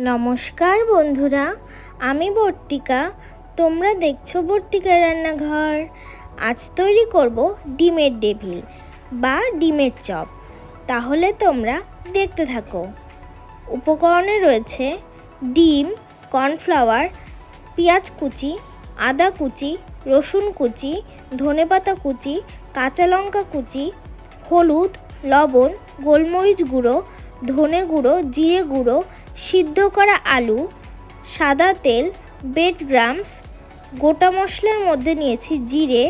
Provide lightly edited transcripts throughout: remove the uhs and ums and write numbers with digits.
নমস্কার বন্ধুরা, আমি বর্তিকা। তোমরা দেখছো বর্তিকার রান্নাঘর। আজ তৈরি করব ডিমের ডেভিল বা ডিমের চপ। তাহলে তোমরা দেখতে থাকো। উপকরণে রয়েছে ডিম, কর্নফ্লাওয়ার, পেঁয়াজ কুচি, আদা কুচি, রসুন কুচি, ধনেপাতা কুচি, কাঁচা লঙ্কা কুচি, হলুদ, লবণ, গোলমরিচ গুঁড়ো, ধনে গুঁড়ো, জিরে গুঁড়ো, সিদ্ধ করা আলু, সাদা তেল, ব্রেড ক্রাম্বস। গোটা মশলার মধ্যে নিয়েছি জিরে,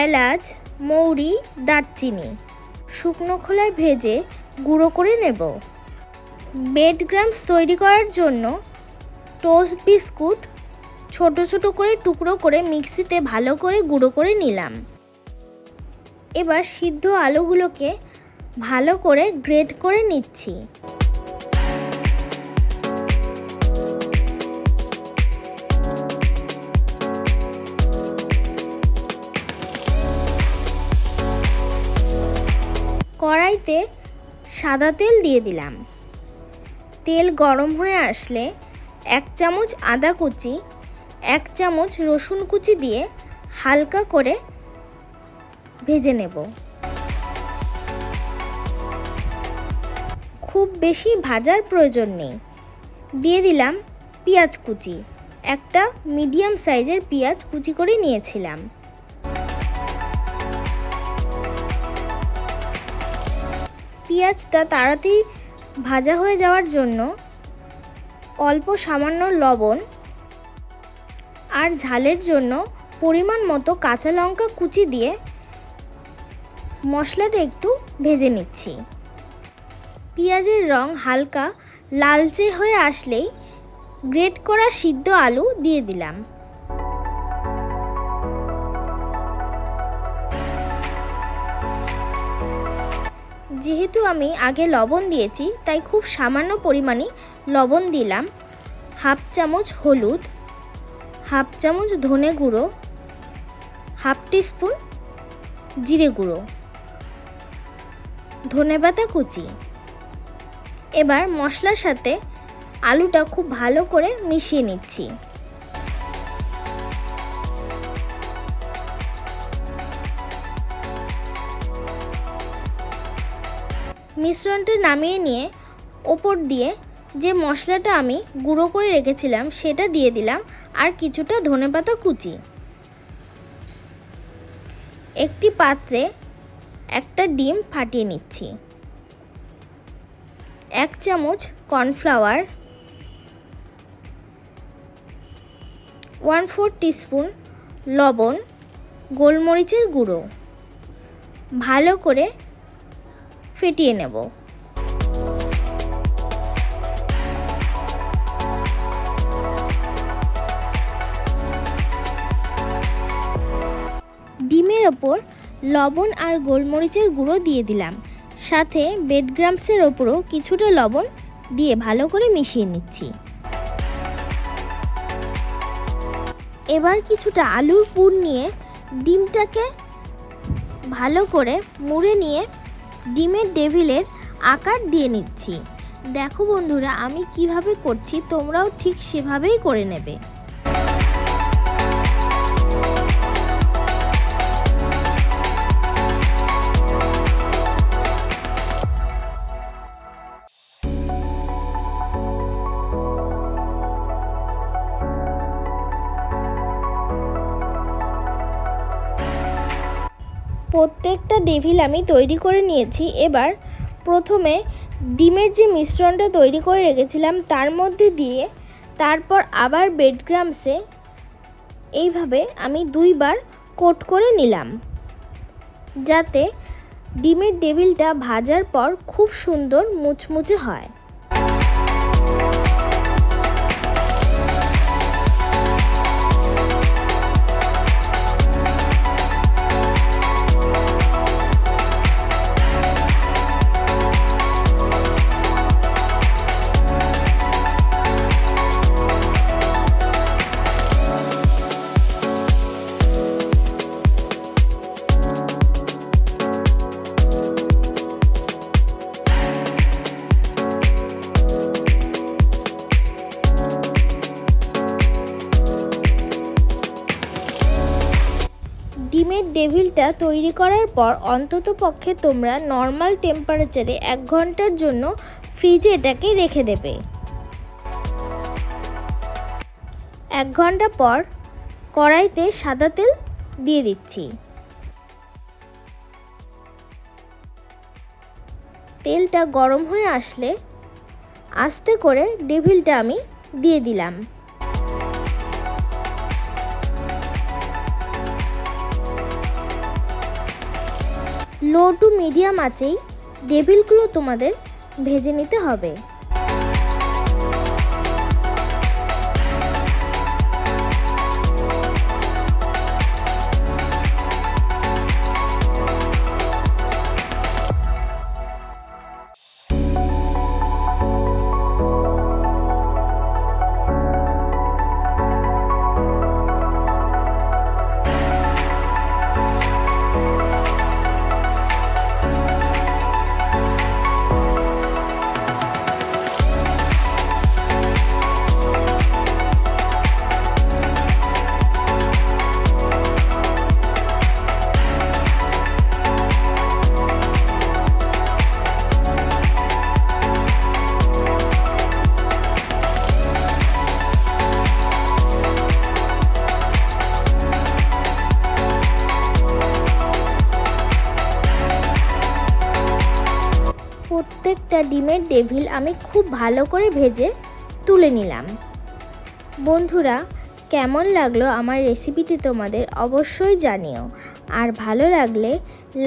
এলাচ, মৌরি, দারচিনি। শুকনো খোলায় ভেজে গুঁড়ো করে নেব। ব্রেড ক্রাম্বস তৈরি করার জন্য টোস্ট বিস্কুট ছোট ছোট করে টুকরো করে মিক্সিতে ভালো করে গুঁড়ো করে নিলাম। এবার সিদ্ধ আলুগুলোকে ভালো করে গ্রেট করে নিচ্ছি। কড়াইতে সাদা তেল দিয়ে দিলাম। তেল গরম হয়ে আসলে 1 চামচ আদা কুচি, 1 চামচ রসুন কুচি দিয়ে হালকা করে ভেজে নেব। খুব বেশি ভাজার প্রয়োজন নেই। দিয়ে দিলাম পেঁয়াজ কুচি। একটা মিডিয়াম সাইজের পেঁয়াজ কুচি করে নিয়েছিলাম। পেঁয়াজটা তাড়াতাড়ি ভাজা হয়ে যাওয়ার জন্য অল্প সামান্য লবণ আর ঝালের জন্য পরিমাণ মতো কাঁচা লঙ্কা কুচি দিয়ে মশলাটা একটু ভেজে নিচ্ছি। পেঁয়াজের রং হালকা লালচে হয়ে আসলেই গ্রেট করা সিদ্ধ আলু দিয়ে দিলাম। যেহেতু আমি আগে লবণ দিয়েছি তাই খুব সামান্য পরিমাণে লবণ দিলাম। 1/2 চামচ হলুদ, 1/2 চামচ ধনে গুঁড়ো, 1/2 টিস্পুন জিরে গুঁড়ো, ধনেপাতা কুচি। এবার মশলার সাথে আলুটা খুব ভালো করে মিশিয়ে নিচ্ছি। মিশ্রণটা নামিয়ে নিয়ে ওপর দিয়ে যে মশলাটা আমি গুঁড়ো করে রেখেছিলাম সেটা দিয়ে দিলাম আর কিছুটা ধনেপাতা কুচি। একটি পাত্রে একটা ডিম ফাটিয়ে নিচ্ছি। 1 চামচ কর্নফ্লাওয়ার, 1/4 টিস্পুন লবণ, গোলমরিচের গুঁড়ো ভালো করে ফেটিয়ে নেব। ডিমের ওপর লবণ আর গোলমরিচের গুঁড়ো দিয়ে দিলাম। সাথে ব্রেড ক্রাম্বসের ওপরও কিছুটা লবণ দিয়ে ভালো করে মিশিয়ে নিচ্ছি। এবার কিছুটা আলুর পুর নিয়ে ডিমটাকে ভালো করে মুড়ে নিয়ে ডিমের ডেভিলের আকার দিয়ে নিচ্ছি। দেখো বন্ধুরা, আমি কিভাবে করছি, তোমরাও ঠিক সেভাবেই করে নেবে। প্রত্যেকটা ডেভিল আমি তৈরি করে নিয়েছি। এবার প্রথমে ডিমের যে মিশ্রণটা তৈরি করে রেখেছিলাম তার মধ্যে দিয়ে তারপর আবার ব্রেড ক্রাম্বসে এইভাবে আমি 2 বার কোট করে নিলাম, যাতে ডিমের ডেভিলটা ভাজার পর খুব সুন্দর মুচমুচে হয়। ডেভিলটা তৈরি করার পর অন্তত পক্ষে তোমরা নর্মাল টেম্পারেচারে 1 ঘন্টার জন্য ফ্রিজে এটাকে রেখে দেবে। 1 ঘন্টা পর কড়াইতে সাদা তেল দিয়ে দিচ্ছি। তেলটা গরম হয়ে আসলে আস্তে করে ডেভিলটা আমি দিয়ে দিলাম। লো টু মিডিয়াম আঁচেই ডেভিলগুলো তোমাদের ভেজে নিতে হবে। প্রত্যেকটা ডিমের ডেভিল আমি খুব ভালো করে ভেজে তুলে নিলাম। বন্ধুরা, কেমন লাগলো আমার রেসিপিটি তোমাদের অবশ্যই জানিও। আর ভালো লাগলে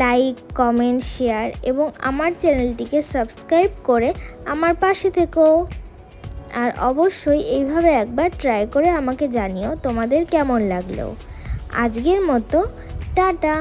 লাইক, কমেন্ট, শেয়ার এবং আমার চ্যানেলটিকে সাবস্ক্রাইব করে আমার পাশে থেকো। আর অবশ্যই এইভাবে একবার ট্রাই করে আমাকে জানিও তোমাদের কেমন লাগলো। আজকের মতো টাটা।